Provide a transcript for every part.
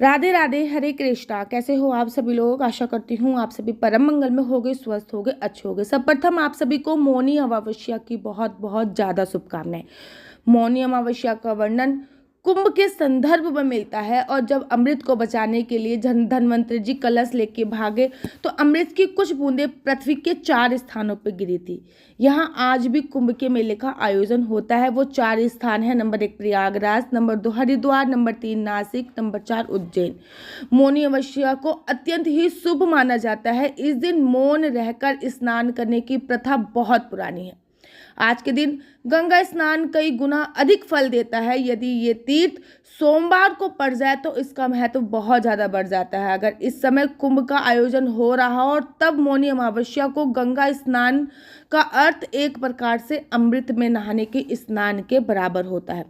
राधे राधे, हरे कृष्णा। कैसे हो आप सभी लोग? आशा करती हूँ आप सभी परम मंगल में होगे, स्वस्थ होगे, अच्छे होगे। सर्वप्रथम आप सभी को मौनी अमावस्या की बहुत बहुत ज़्यादा शुभकामनाएं। मौनी अमावस्या का वर्णन कुंभ के संदर्भ में मिलता है और जब अमृत को बचाने के लिए धन्वंतरी जी कलश लेके भागे तो अमृत की कुछ बूंदें पृथ्वी के 4 स्थानों पर गिरी थी। यहाँ आज भी कुंभ के मेले का आयोजन होता है। वो 4 स्थान है। Number 1 Prayagraj, number 2 Haridwar, number 3 Nashik, number 4 Ujjain. Mauni Amavasya को अत्यंत ही शुभ माना जाता है। इस दिन मौन रहकर स्नान करने की प्रथा बहुत पुरानी है। आज के दिन गंगा स्नान कई गुना अधिक फल देता है। यदि ये तीर्थ सोमवार को पड़ जाए तो इसका महत्व बहुत ज़्यादा बढ़ जाता है। अगर इस समय कुंभ का आयोजन हो रहा हो और तब मौनी अमावस्या को गंगा स्नान का अर्थ एक प्रकार से अमृत में नहाने के स्नान के बराबर होता है।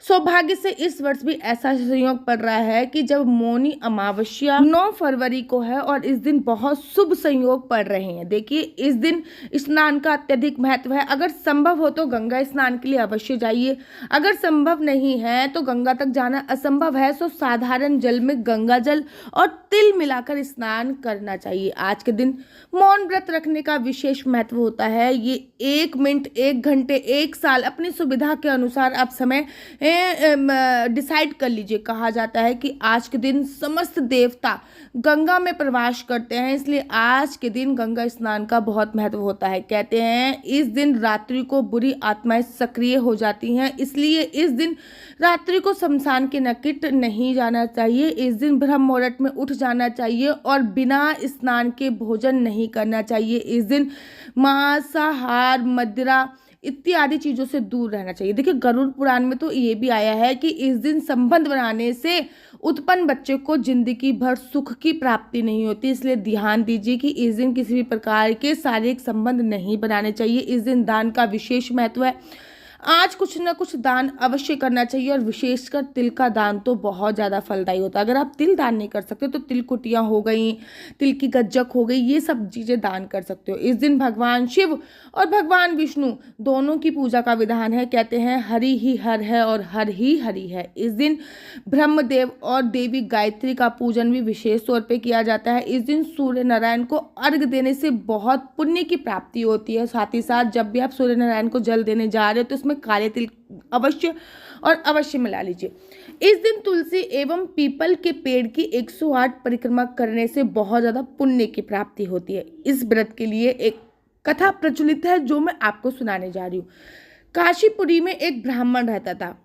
सौभाग्य से इस वर्ष भी ऐसा संयोग पड़ रहा है कि जब मौनी अमावस्या 9 फरवरी को है और इस दिन बहुत शुभ संयोग पड़ रहे हैं। देखिए, इस दिन स्नान का अत्यधिक महत्व है। अगर संभव हो तो गंगा स्नान के लिए अवश्य जाइए। अगर संभव नहीं है तो गंगा तक जाना असंभव है तो साधारण जल में गंगा जल और तिल मिलाकर स्नान करना चाहिए। आज के दिन मौन व्रत रखने का विशेष महत्व होता है। ये 1 मिनट, 1 घंटे, 1 साल अपनी सुविधा के अनुसार आप समय डिसाइड कर लीजिए। कहा जाता है कि आज के दिन समस्त देवता गंगा में प्रवास करते हैं, इसलिए आज के दिन गंगा स्नान का बहुत महत्व होता है। कहते हैं इस दिन रात्रि को बुरी आत्माएं सक्रिय हो जाती हैं, इसलिए इस दिन रात्रि को शमशान के निकट नहीं जाना चाहिए। इस दिन ब्रह्म मुहूर्त में उठ जाना चाहिए और बिना स्नान के भोजन नहीं करना चाहिए। इस दिन मांसाहार, मदिरा इत्यादि चीज़ों से दूर रहना चाहिए। देखिए, गरुड़ पुराण में तो ये भी आया है कि इस दिन संबंध बनाने से उत्पन्न बच्चे को जिंदगी भर सुख की प्राप्ति नहीं होती, इसलिए ध्यान दीजिए कि इस दिन किसी भी प्रकार के शारीरिक संबंध नहीं बनाने चाहिए। इस दिन दान का विशेष महत्व है। आज कुछ न कुछ दान अवश्य करना चाहिए और विशेषकर तिल का दान तो बहुत ज़्यादा फलदायी होता है। अगर आप तिल दान नहीं कर सकते तो तिल कुटियाँ हो गई, तिल की गज्जक हो गई, ये सब चीज़ें दान कर सकते हो। इस दिन भगवान शिव और भगवान विष्णु दोनों की पूजा का विधान है। कहते हैं हरि ही हर है और हर ही हरि है। इस दिन ब्रह्मदेव और देवी गायत्री का पूजन भी विशेष तौर पे किया जाता है। इस दिन सूर्य नारायण को अर्घ देने से बहुत पुण्य की प्राप्ति होती है। साथ ही साथ जब भी आप सूर्य नारायण को जल देने जा रहे हो तो उसमें काले तिल अवश्य और अवश्य मिला लीजिए। इस दिन तुलसी एवं पीपल के पेड़ की 108 परिक्रमा करने से बहुत ज्यादा पुण्य की प्राप्ति होती है। इस व्रत के लिए एक कथा प्रचलित है जो मैं आपको सुनाने जा रही हूँ। काशीपुरी में एक ब्राह्मण रहता था।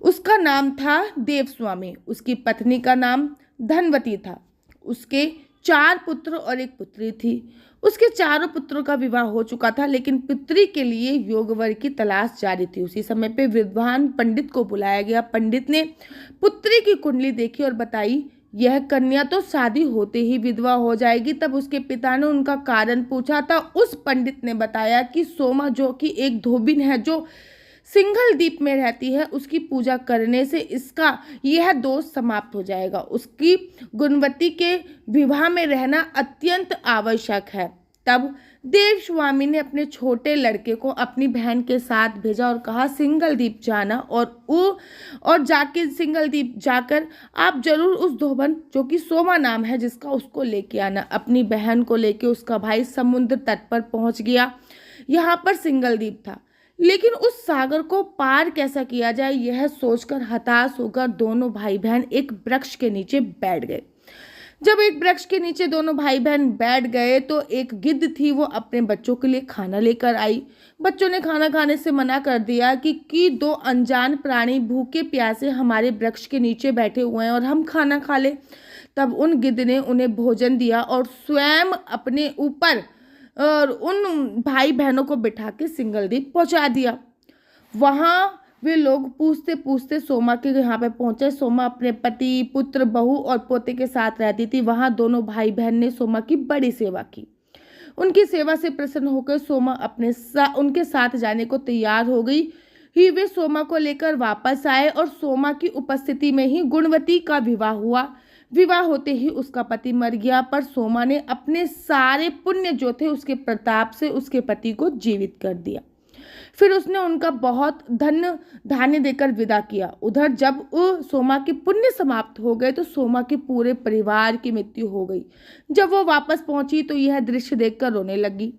उसका नाम था देवस्वामी। उसकी पत्नी का नाम धनवती था। उसके 4 पुत्र और 1 पुत्री थी। उसके चारों पुत्रों का विवाह हो चुका था, लेकिन पुत्री के लिए योगवर की तलाश जारी थी। उसी समय पे विद्वान पंडित को बुलाया गया। पंडित ने पुत्री की कुंडली देखी और बताई यह कन्या तो शादी होते ही विधवा हो जाएगी। तब उसके पिता ने उनका कारण पूछा था। उस पंडित ने बताया कि सोमा, जो कि एक धोबिन है जो सिंघल द्वीप में रहती है, उसकी पूजा करने से इसका यह दोष समाप्त हो जाएगा। उसकी गुणवती के विवाह में रहना अत्यंत आवश्यक है। तब देवस्वामी ने अपने छोटे लड़के को अपनी बहन के साथ भेजा और कहा सिंघल द्वीप जाना और जाके सिंघल द्वीप जाकर आप जरूर उस धोबन, जो कि सोमा नाम है जिसका, उसको लेके आना। अपनी बहन को लेके उसका भाई समुद्र तट पर पहुंच गया। यहाँ पर सिंघल द्वीप था, लेकिन उस सागर को पार कैसा किया जाए यह सोचकर हताश होकर दोनों भाई बहन एक वृक्ष के नीचे बैठ गए। जब एक वृक्ष के नीचे दोनों भाई बहन बैठ गए तो एक गिद्ध थी, वो अपने बच्चों के लिए खाना लेकर आई। बच्चों ने खाना खाने से मना कर दिया कि 2 अनजान प्राणी भूखे प्यासे हमारे वृक्ष के नीचे बैठे हुए हैं और हम खाना खा ले। तब उन गिद्ध ने उन्हें भोजन दिया और स्वयं अपने ऊपर और उन भाई बहनों को बिठा के सिंघल द्वीप पहुंचा दिया। वहां वे लोग पूछते पूछते सोमा के यहाँ पे पहुंचे। सोमा अपने पति, पुत्र, बहू और पोते के साथ रहती थी। वहां दोनों भाई बहन ने सोमा की बड़ी सेवा की। उनकी सेवा से प्रसन्न होकर सोमा उनके साथ जाने को तैयार हो गई ही वे सोमा को लेकर वापस आए और सोमा की उपस्थिति में ही गुणवती का विवाह हुआ। विवाह होते ही उसका पति मर गया, पर सोमा ने अपने सारे पुण्य जो थे उसके प्रताप से उसके पति को जीवित कर दिया। फिर उसने उनका बहुत धन धान्य देकर विदा किया। उधर जब सोमा के पुण्य समाप्त हो गए तो सोमा के पूरे परिवार की मृत्यु हो गई। जब वो वापस पहुंची तो यह दृश्य देखकर रोने लगी।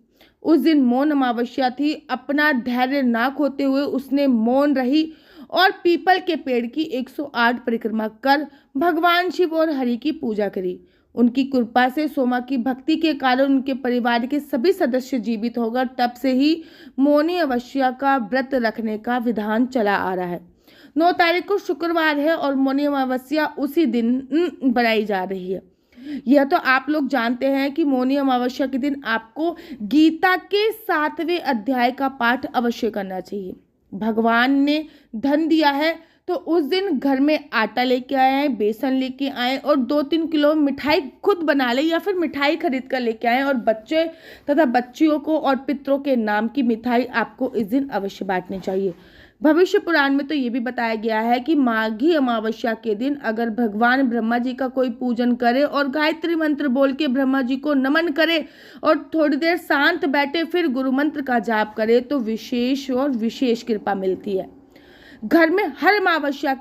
उस दिन मौन अमावस्या थी। अपना धैर्य ना खोते हुए उसने मौन रही और पीपल के पेड़ की 108 परिक्रमा कर भगवान शिव और हरि की पूजा करी। उनकी कृपा से सोमा की भक्ति के कारण उनके परिवार के सभी सदस्य जीवित हो गए। तब से ही मौनी अमावस्या का व्रत रखने का विधान चला आ रहा है। 9 तारीख को शुक्रवार है और मौनी अमावस्या उसी दिन बनाई जा रही है। यह तो आप लोग जानते हैं कि मौनी अमावस्या के दिन आपको गीता के 7वें अध्याय का पाठ अवश्य करना चाहिए। भगवान ने धन दिया है तो उस दिन घर में आटा लेके आए, बेसन लेके आए और 2-3 किलो मिठाई खुद बना ले या फिर मिठाई खरीद कर लेके आए और बच्चे तथा बच्चियों को और पितरों के नाम की मिठाई आपको इस दिन अवश्य बांटनी चाहिए। भविष्य पुराण में तो ये भी बताया गया है कि माघी अमावस्या के दिन अगर भगवान ब्रह्मा जी का कोई पूजन करे और गायत्री मंत्र बोल के ब्रह्मा जी को नमन करे और थोड़ी देर शांत बैठे फिर गुरु मंत्र का जाप करे तो विशेष और विशेष कृपा मिलती है। घर में हर अमावस्या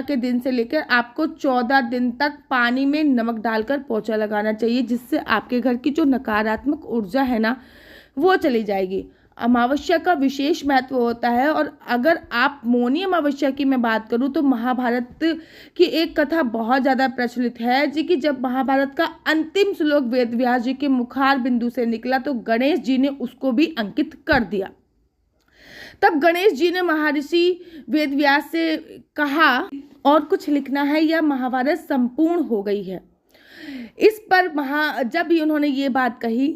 के दिन से लेकर आपको 14 दिन तक पानी में नमक डालकर पोछा लगाना चाहिए, जिससे आपके घर की जो नकारात्मक ऊर्जा है ना वो चली जाएगी। अमावस्या का विशेष महत्व होता है। और अगर आप मौनी अमावस्या की मैं बात करूं तो महाभारत की एक कथा बहुत ज़्यादा प्रचलित है जी कि जब महाभारत का अंतिम श्लोक वेद व्यास जी के मुखार बिंदु से निकला तो गणेश जी ने उसको भी अंकित कर दिया। तब गणेश जी ने महर्षि वेद व्यास से कहा और कुछ लिखना है या महाभारत संपूर्ण हो गई है। इस पर जब उन्होंने ये बात कही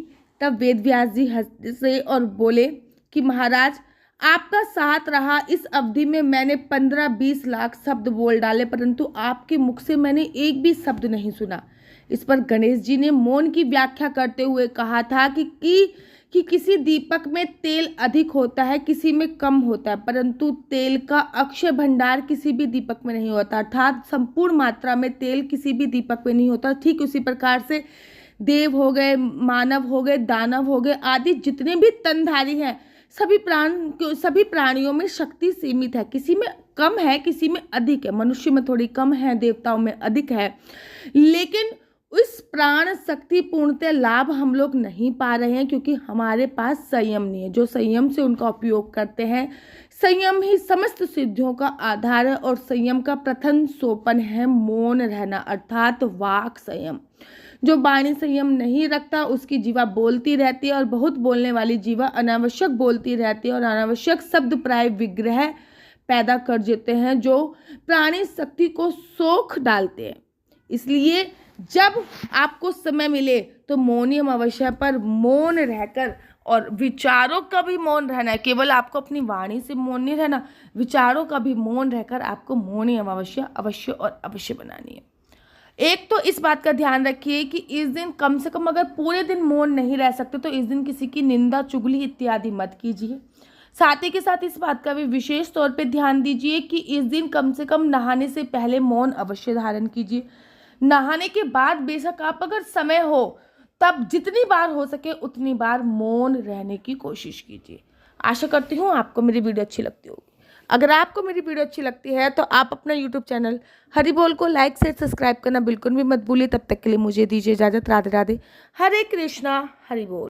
तब वेद व्यास जी हंसे और बोले कि महाराज आपका साथ रहा, इस अवधि में मैंने 15-20 लाख शब्द बोल डाले परंतु आपके मुख से मैंने एक भी शब्द नहीं सुना। इस पर गणेश जी ने मौन की व्याख्या करते हुए कहा था कि किसी दीपक में तेल अधिक होता है, किसी में कम होता है, परंतु तेल का अक्षय भंडार किसी भी दीपक में नहीं होता, अर्थात संपूर्ण मात्रा में तेल किसी भी दीपक में नहीं होता। ठीक उसी प्रकार से देव हो गए, मानव हो गए, दानव हो गए आदि जितने भी तनधारी हैं सभी प्राणियों में शक्ति सीमित है, किसी में कम है किसी में अधिक है। मनुष्य में थोड़ी कम है, देवताओं में अधिक है, लेकिन उस प्राण शक्ति पूर्णतः लाभ हम लोग नहीं पा रहे हैं क्योंकि हमारे पास संयम नहीं है। जो संयम से उनका उपयोग करते हैं, संयम ही समस्त सिद्धियों का आधार है और संयम का प्रथम सोपान है मौन रहना अर्थात वाक संयम। जो वाणी संयम नहीं रखता उसकी जीवा बोलती रहती है और बहुत बोलने वाली जीवा अनावश्यक बोलती रहती है और अनावश्यक शब्द प्राय विग्रह पैदा कर देते हैं जो प्राणी शक्ति को सोख डालते हैं। इसलिए जब आपको समय मिले तो मौनी अमावस्या पर मौन रहकर और विचारों का भी मौन रहना है, केवल आपको अपनी वाणी से मौन नहीं रहना, विचारों का भी मौन रहकर आपको मौनी अमावस्या अवश्य और अवश्य बनानी है। एक तो इस बात का ध्यान रखिए कि इस दिन कम से कम अगर पूरे दिन मौन नहीं रह सकते तो इस दिन किसी की निंदा चुगली इत्यादि मत कीजिए। साथ ही के साथ इस बात का भी विशेष तौर पे ध्यान दीजिए कि इस दिन कम से कम नहाने से पहले मौन अवश्य धारण कीजिए। नहाने के बाद बेशक आप अगर समय हो तब जितनी बार हो सके उतनी बार मौन रहने की कोशिश कीजिए। आशा करती हूँ आपको मेरी वीडियो अच्छी लगती होगी। अगर आपको मेरी वीडियो अच्छी लगती है तो आप अपना यूट्यूब चैनल हरि बोल को लाइक शेयर सब्सक्राइब करना बिल्कुल भी मत भूलिए। तब तक के लिए मुझे दीजिए इजाज़त। राधे राधे। हरे कृष्णा। हरि बोल।